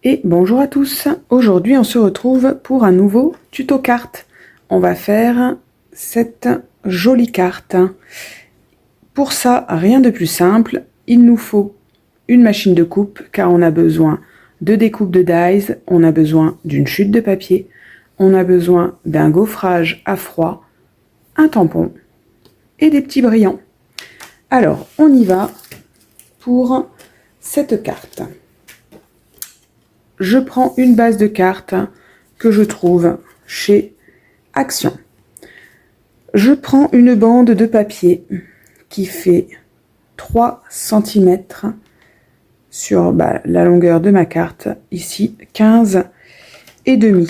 Et bonjour à tous, aujourd'hui on se retrouve pour un nouveau tuto carte. On va faire cette jolie carte. Pour ça, rien de plus simple, il nous faut une machine de coupe car on a besoin de découpe de dies, on a besoin d'une chute de papier, on a besoin d'un gaufrage à froid, un tampon et des petits brillants. Alors on y va pour cette carte. Je prends une base de cartes que je trouve chez Action. Je prends une bande de papier qui fait 3 cm sur la longueur de ma carte, ici 15 et demi.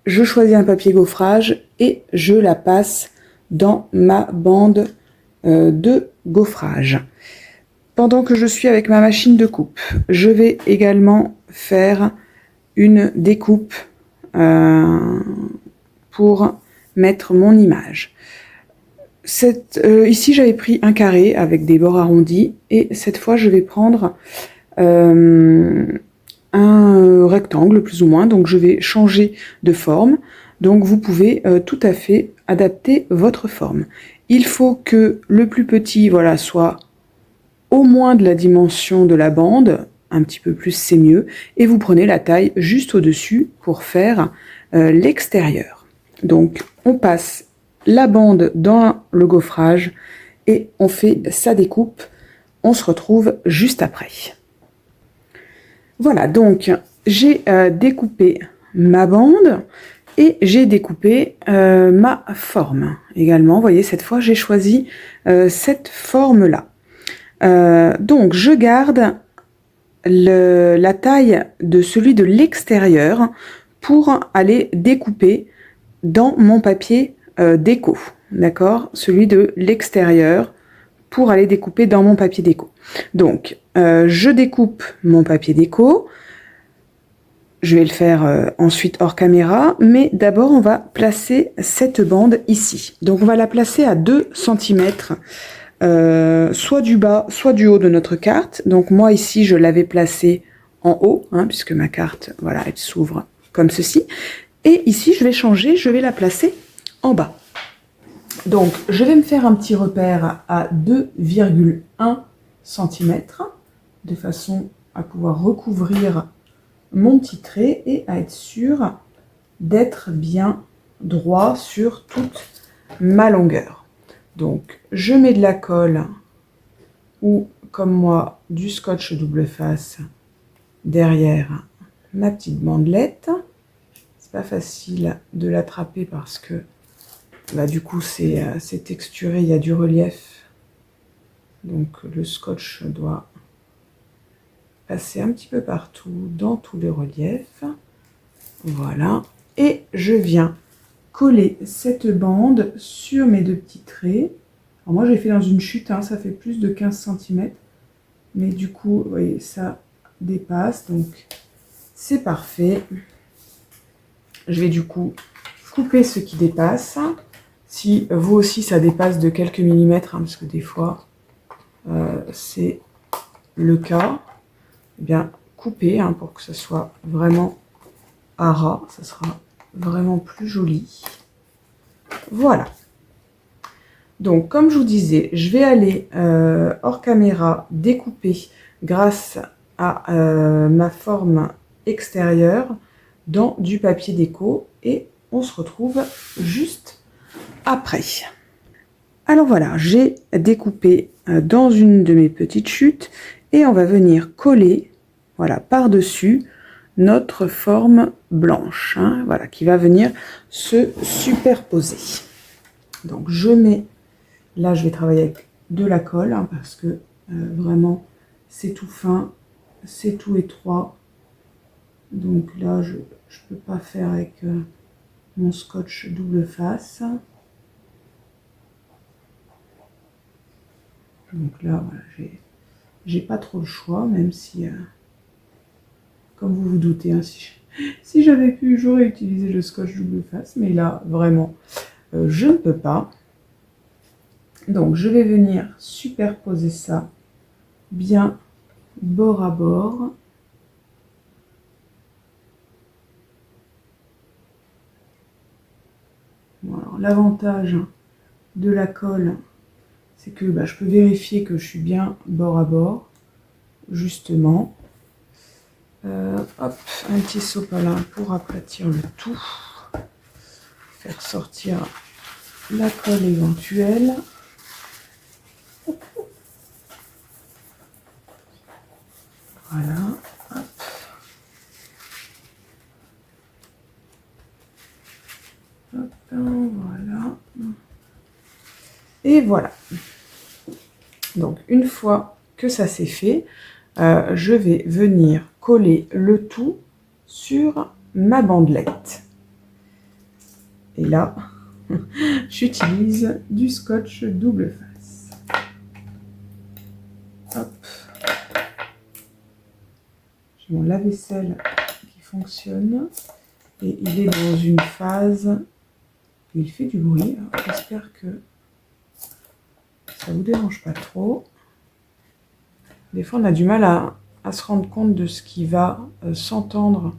Je choisis un papier gaufrage et je la passe dans ma bande de gaufrage. Pendant que je suis avec ma machine de coupe, je vais également faire une découpe pour mettre mon image. Ici, j'avais pris un carré avec des bords arrondis et cette fois, je vais prendre un rectangle plus ou moins. Donc, je vais changer de forme. Donc, vous pouvez tout à fait adapter votre forme. Il faut que le plus petit, voilà, soit au moins de la dimension de la bande, un petit peu plus c'est mieux, et vous prenez la taille juste au-dessus pour faire l'extérieur. Donc on passe la bande dans le gaufrage et on fait sa découpe. On se retrouve juste après. Voilà, donc j'ai découpé ma bande et j'ai découpé ma forme également. Vous voyez, cette fois j'ai choisi cette forme-là. Donc je garde la taille de celui de l'extérieur pour aller découper dans mon papier déco, d'accord, celui de l'extérieur pour aller découper dans mon papier déco. Donc je découpe mon papier déco, je vais le faire ensuite hors caméra, mais d'abord on va placer cette bande ici. Donc on va la placer à 2 cm soit du bas, soit du haut de notre carte. Donc moi ici, je l'avais placée en haut, puisque ma carte, voilà, elle s'ouvre comme ceci. Et ici, je vais changer, je vais la placer en bas. Donc, je vais me faire un petit repère à 2,1 cm, de façon à pouvoir recouvrir mon petit trait et à être sûr d'être bien droit sur toute ma longueur. Donc, je mets de la colle ou, comme moi, du scotch double face derrière ma petite bandelette. C'est pas facile de l'attraper parce que, du coup, c'est texturé, il y a du relief. Donc, le scotch doit passer un petit peu partout dans tous les reliefs. Voilà. Et je viens coller cette bande sur mes 2 petits traits. Alors moi j'ai fait dans une chute, ça fait plus de 15 cm, mais du coup, vous voyez, ça dépasse, donc c'est parfait. Je vais du coup couper ce qui dépasse. Si vous aussi ça dépasse de quelques millimètres, parce que des fois c'est le cas, eh bien couper pour que ce soit vraiment à ras, ça sera vraiment plus joli. Voilà. Donc, comme je vous disais, je vais aller hors caméra découper grâce à ma forme extérieure dans du papier déco et on se retrouve juste après. Alors voilà, j'ai découpé dans une de mes petites chutes et on va venir coller, voilà, par-dessus notre forme blanche, voilà, qui va venir se superposer. Donc je mets, là je vais travailler avec de la colle parce que vraiment c'est tout fin, c'est tout étroit. Donc là je peux pas faire avec mon scotch double face. Donc là voilà, j'ai pas trop le choix, même si comme vous vous doutez, si j'avais pu, j'aurais utilisé le scotch double face, mais là vraiment je ne peux pas. Donc je vais venir superposer ça bien bord à bord. l'avantage de la colle, c'est que je peux vérifier que je suis bien bord à bord, justement. Hop, un petit sopalin pour aplatir le tout. Faire sortir la colle éventuelle. Voilà. Hop. Hop, voilà. Et voilà. Donc, une fois que ça c'est fait, je vais venir coller le tout sur ma bandelette. Et là, j'utilise du scotch double face. Hop. J'ai mon lave-vaisselle qui fonctionne. Et il est dans une phase... Il fait du bruit. J'espère que ça ne vous dérange pas trop. Des fois, on a du mal à se rendre compte de ce qui va s'entendre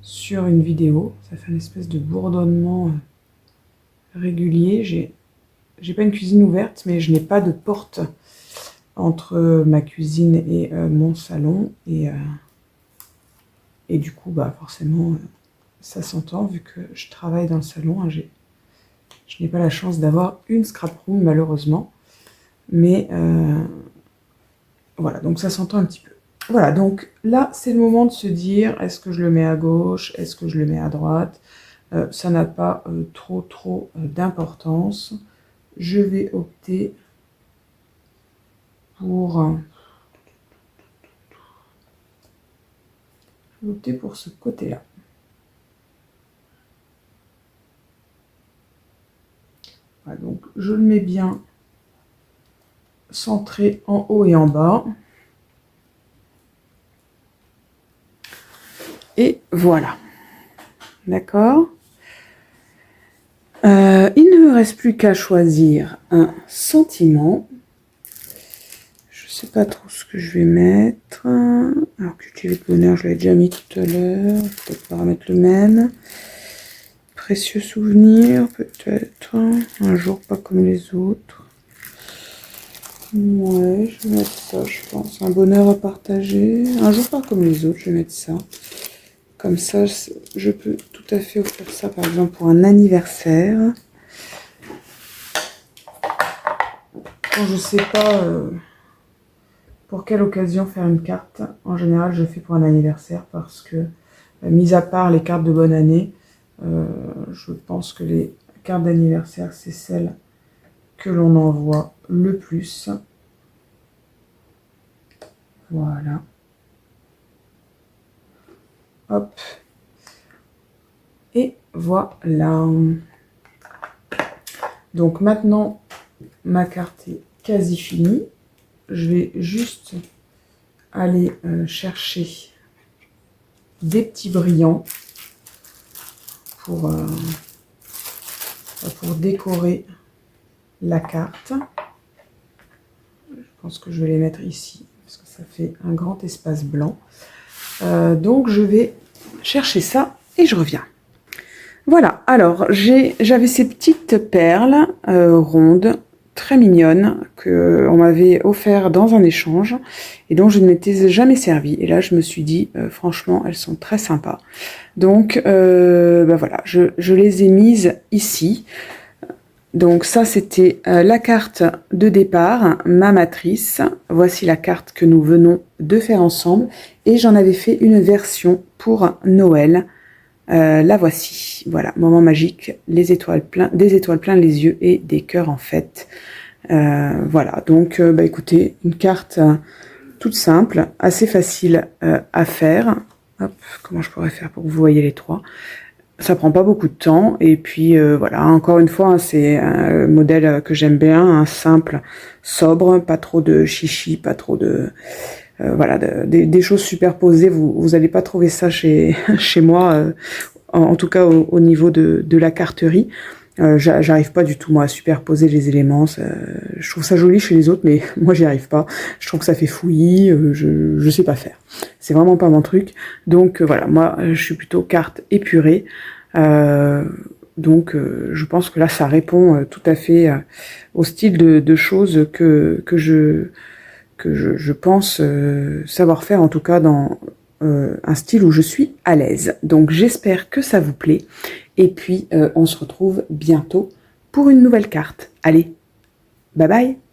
sur une vidéo. Ça fait une espèce de bourdonnement régulier. J'ai pas une cuisine ouverte, mais je n'ai pas de porte entre ma cuisine et mon salon. Et du coup, forcément, ça s'entend vu que je travaille dans le salon. Hein, je n'ai pas la chance d'avoir une scrap room, malheureusement. Mais voilà, donc ça s'entend un petit peu. Voilà, donc là, c'est le moment de se dire, est-ce que je le mets à gauche, est-ce que je le mets à droite? Ça n'a pas trop d'importance. Je vais opter pour... ce côté-là. Voilà, donc je le mets bien centré en haut et en bas. Et voilà. D'accord. Il ne me reste plus qu'à choisir un sentiment. Je ne sais pas trop ce que je vais mettre. Alors, cultiver de bonheur, je l'avais déjà mis tout à l'heure. Peut-être pas remettre le même. Précieux souvenir, peut-être. Un jour pas comme les autres. Ouais, je vais mettre ça, je pense. Un bonheur à partager. Un jour pas comme les autres, je vais mettre ça. Comme ça, je peux tout à fait offrir ça, par exemple, pour un anniversaire. Quand je sais pas pour quelle occasion faire une carte, en général, je fais pour un anniversaire parce que, mis à part les cartes de bonne année, je pense que les cartes d'anniversaire, c'est celles que l'on envoie le plus. Voilà. Hop. Et voilà. Donc maintenant, ma carte est quasi finie. Je vais juste aller chercher des petits brillants pour décorer la carte. Je pense que je vais les mettre ici parce que ça fait un grand espace blanc. Donc je vais chercher ça et je reviens. Voilà, alors j'avais ces petites perles rondes, très mignonnes, qu'on m'avait offert dans un échange et dont je ne m'étais jamais servi. Et là je me suis dit, franchement, elles sont très sympas. Donc voilà, je les ai mises ici. Donc ça, c'était la carte de départ, ma matrice. Voici la carte que nous venons de faire ensemble. Et j'en avais fait une version pour Noël. La voici. Voilà, moment magique, des étoiles plein les yeux et des cœurs en fait. Voilà, donc écoutez, une carte toute simple, assez facile à faire. Hop, comment je pourrais faire pour que vous voyez les trois? Ça prend pas beaucoup de temps et puis voilà, encore une fois, hein, c'est un modèle que j'aime bien, un simple, sobre, pas trop de chichi, pas trop de voilà, des choses superposées. Vous allez pas trouver ça chez moi, en tout cas au niveau de la carterie. J'arrive pas du tout moi à superposer les éléments. Je trouve ça joli chez les autres, mais moi j'y arrive pas. Je trouve que ça fait fouillis. Je sais pas faire. C'est vraiment pas mon truc. Donc voilà, moi je suis plutôt carte épurée. Donc je pense que là ça répond tout à fait au style de choses que je pense savoir faire, en tout cas dans un style où je suis à l'aise. Donc j'espère que ça vous plaît et puis on se retrouve bientôt pour une nouvelle carte. Allez, bye bye!